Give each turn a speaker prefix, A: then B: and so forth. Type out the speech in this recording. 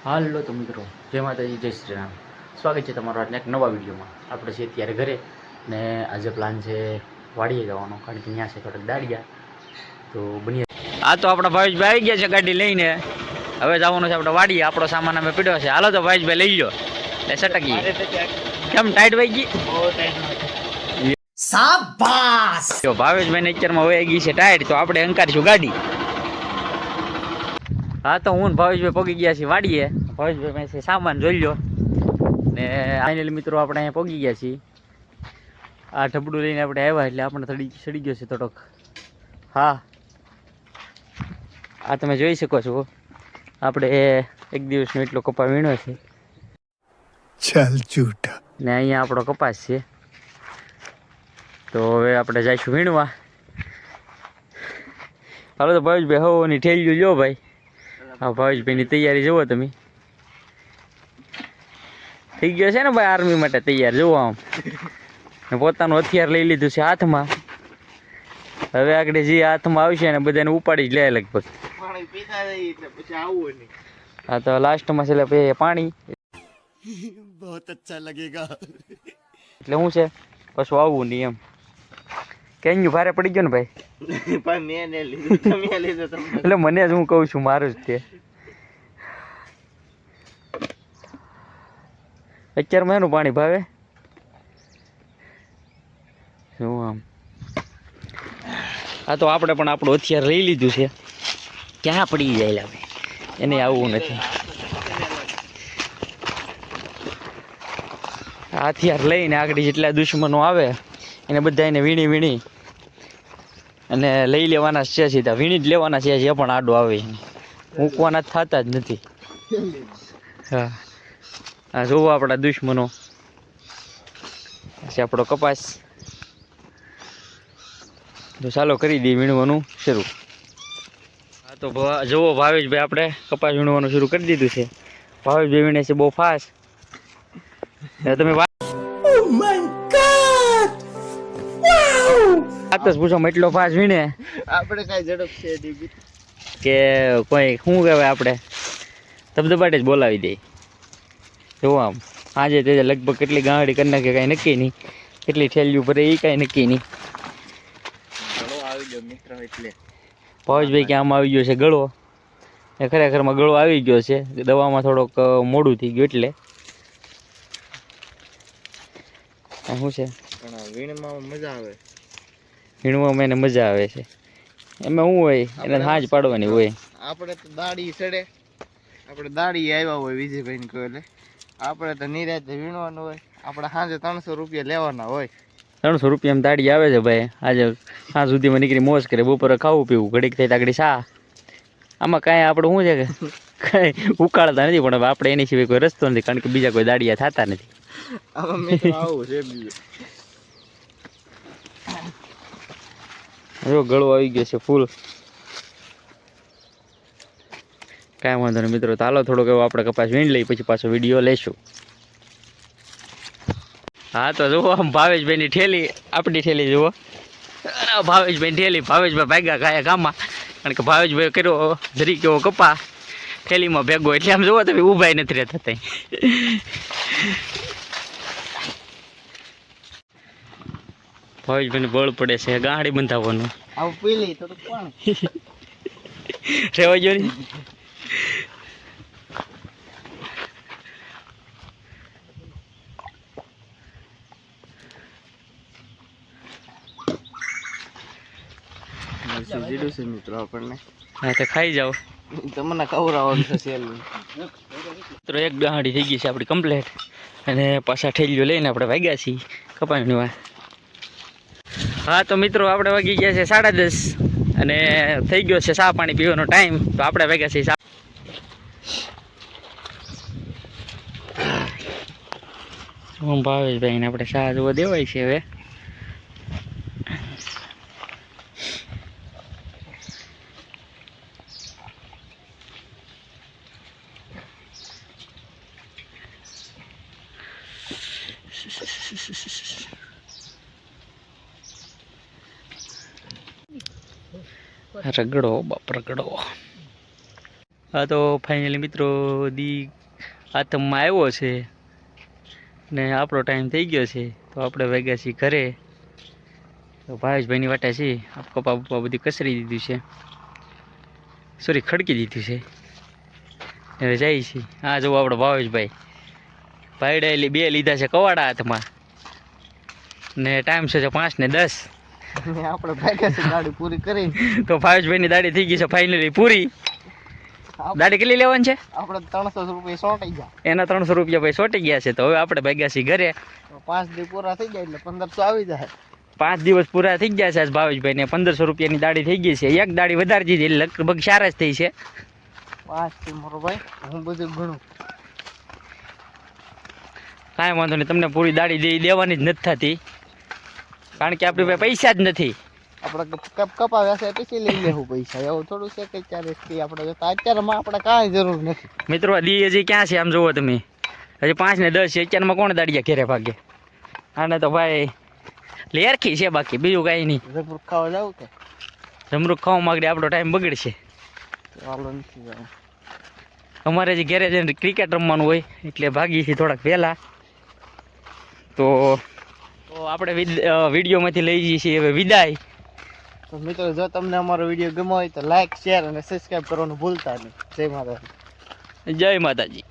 A: હાલો તો મિત્રો, જય માતાજી, જય શ્રી રામ. સ્વાગત છે તમારો આજના એક નવા વિડીયોમાં. આપણે છે અત્યારે ઘરે ને આજે પ્લાન છે વાડીએ જવાનો, કારણ કે ત્યાં છે થોડાક દાડિયા તો બની. આ તો આપણા ભાવેશભાઈ આવી ગયા છે ગાડી લઈને. હવે જવાનું છે આપણે વાડીએ. આપણો સામાન અમે પીડ્યો છે. હાલો તો ભાવેશભાઈ લઈ લો એટલે સટકી. કેમ ટાઈટ વહી ગઈ? શાબાશ. જો ભાવેશભાઈને અત્યારમાં વહી ગઈ છે ટાઈટ, તો આપણે અંકારીશું ગાડી. હા તો હું ભાવેશભાઈ પગી ગયા છીએ વાડીએ. ભાવેશભાઈ પાસે સામાન જોઈ લો ને ફાઇનલી મિત્રો આપણે અહીંયા પગી ગયા છીએ. આ ઢબડું લઈને આપણે આવ્યા એટલે આપણે થોડી સડી ગયો છે થોડોક. હા, આ તમે જોઈ શકો છો આપણે એક દિવસનો એટલો કપા વીણ્યો છે. ચાલ જૂઠા. ને અહીંયા આપણો કપાસ છે. તો હવે આપણે જઈશું વીણવા. હાલો તો ભાવેશભાઈ હવાની ઠેલ્યું લ્યો ભાઈ. હા ભાવેશભાઈની તૈયારી જુઓ તમે. થઈ ગયો છે ને ભાઈ આર્મી માટે તૈયાર. જુઓ આમ પોતાનું હથિયાર લઈ લીધું છે હાથમાં. હવે આગળ જે હાથમાં આવશે ને બધાને ઉપાડી જ લે લગભગ. હા તો લાસ્ટમાં છે એટલે પાણી. બહુ અચ્છા લાગેગા. એટલે શું છે પછી આવવું નહીં એમ. કેન્યુ ભારે પડી ગયો ને ભાઈ. એટલે મને જ હું કહું છું મારું જ તે. અત્યારમાં એનું પાણી ભાવે શું આમ. હા તો આપણે પણ આપણું હથિયાર લઈ લીધું છે. ક્યાં પડી જાય લાવે એને આવવું નથી. હથિયાર લઈને આગળ જેટલા દુશ્મનો આવે એને બધા એને વીણી અને લઈ લેવાના છે. સીધા વીણી જ લેવાના છે. જે પણ આડો આવે મૂકવાના થતા જ નથી. હા હા જોવો આપણા દુશ્મનો. પછી આપણો કપાસ. તો ચાલો કરી દઈએ વીણવાનું શરૂ. હા તો જુઓ ભાવેશભાઈ આપણે કપાસ વીણવાનું શરૂ કરી દીધું છે. ભાવેશભાઈ વીણે છે બહુ ફાસ્ટ. તમે વાત પૂછો એટલો ફાસ્ટ વીણે આપણે કઈ ઝડપ છે કે કોઈ શું કહેવાય આપણે ધબધબાટે જ બોલાવી દે. જો આમ આજે તે લગભગ કેટલી ગાંડી કરી નાખે કાંઈ નક્કી નહીં. કેટલી ઠેલ્યું ભરે એ કાંઈ નક્કી નહીં. ભાવેશભાઈ કે આમ આવી ગયો છે ગળો. એ ખરેખરમાં ગળો આવી ગયો છે. દવામાં થોડોક મોડું થઈ ગયું એટલે. શું છે વીણમાં મજા આવે. વીણવામાં એને મજા આવે છે. એમાં શું હોય એને હાજ પાડવાની હોય. આપણે તો દાડી ચડે. આપણે દાડી આવ્યા હોય વિજયભાઈ ની કહે એટલે આપણે તો નિરાતે વીણવાનું હોય. આપણે સાંજે 300 રૂપિયા લેવાના હોય. 300 રૂપિયામાં દાડી આવે છે ભાઈ. આજે સાંજ સુધીમાં નીકળી મોજ કરે. બપોરે ખાવું પીવું ઘડીક થઈ આગળ શા. આમાં કાંઈ આપણે શું છે કે કાંઈ ઉકાળતા નથી. પણ આપણે એની સિવાય કોઈ રસ્તો નથી. કારણ કે બીજા કોઈ દાડિયા થતા નથી. આવું છે જો ગળો આવી ગયો છે ફૂલ. કાંઈ વાંધો નહીં મિત્રો. તો હાલો થોડોક એવો આપણે કપાસ વીણ લઈ પછી પાછો વિડીયો લેશું. હા તો જુઓ આમ ભાવેશભાઈની ઠેલી આપણી ઠેલી જુઓ. ભાવેશભાઈ ઠેલી. ભાવેશભાઈ ભાગ્યા ગાયા ગામમાં. કારણ કે ભાવેશભાઈ કર્યો જરીક એવો કપા ઠેલીમાં ભેગો. એટલે આમ જુઓ તમે ઊભા નથી રહેતા ત્યાં. ભાવેશભાઈને બળ પડે છે ગાંડી બંધાવવાનું. આવું પીલી તો કોણ રેવા ગયો ને. મિત્રો આપણને હા તો ખાઈ જાઓ. તમને ખવડાવવાનું છે સેલ. મિત્રો એક ગાંડી થઈ ગઈ છે આપણી કમ્પ્લેટ. અને પાછા ઠેલીઓ લઈને આપણે વાગ્યા છીએ કપાસની. હા તો મિત્રો આપણે વાગી ગયા છે 10:30 અને થઈ ગયો છે ચા પાણી પીવાનો ટાઈમ. તો આપણે વાગ્યા છીએ ભાવેશભાઈને આપણે ચા જોવા દેવાય છે હવે. રગડો બાપ રગડો. હા તો ફાઇનલી મિત્રો આતમમાં આવ્યો છે ને આપણો ટાઈમ થઈ ગયો છે તો આપણે વાગ્યા છીએ ઘરે. તો ભાવેશભાઈની વાટા છે કપા બપા બધી કસરી દીધું છે, સોરી ખડકી દીધું છે. હવે જાય છે. હા જુઓ આપણો ભાવેશભાઈ ભાઈડા બે લીધા છે કવાડા હાથમાં ને ટાઈમ છે 5:10.
B: આપણે ભાગ્યા છે દાડી પૂરી કરી.
A: તો ભાવેશભાઈની દાડી થઈ ગઈ છે ફાઇનલી પૂરી. દાડી કેટલી લેવાની છે?
B: આપણે 300 રૂપિયા સોટી ગયા.
A: એના 300 રૂપિયા ભાઈ સોટી ગયા છે. તો હવે આપણે ભાગ્યા છીએ ઘરે.
B: 5 દિવસ પૂરા થઈ જાય એટલે 1500 આવી જાય.
A: 5 દિવસ પૂરા થઈ ગયા છે આજ ભાવેશભાઈને. 1500 રૂપિયાની દાડી થઈ ગઈ છે. એક દાડી વધારી દીધી એટલે લગભગ 4 જ થઈ છે.
B: 5 થી મારો ભાઈ હું બધું ગણું.
A: કાંઈ વાંધો નહીં, તમને પૂરી દાડી દેવાની જ નથી થતી કારણ કે આપણી પાસે પૈસા જ નથી.
B: આપણે કપાવ્યા છે પછી લઈ લેવું પૈસા, એવું થોડું છે કે આપણે અત્યારમાં આપણે કાંઈ જરૂર નથી.
A: મિત્રો દી હજી ક્યાં છે આમ જુઓ તમે, હજી 5 ને 10 છે. અત્યારમાં કોણ દાડિયા ઘેરે ભાગે? આને તો ભાઈ લેરખી છે, બાકી બીજું કાંઈ નહીં.
B: જમરૂખ ખાવા જાવ કે
A: જમરૂખ ખાવા માંગડે આપણો ટાઈમ બગડશે.
B: ચાલો નથી જવું.
A: અમારે જે ઘેરે જઈને ક્રિકેટ રમવાનું હોય એટલે ભાગી છે થોડાક વહેલા. તો આપણે વિડીયોમાંથી લઈ જઈએ છીએ હવે વિદાય.
B: તો મિત્રો જો તમને અમારો વિડીયો ગમ્યો હોય તો લાઈક, શેર અને સબસ્ક્રાઈબ કરવાનું ભૂલતા નહીં. જય માતાજી.
A: જય માતાજી.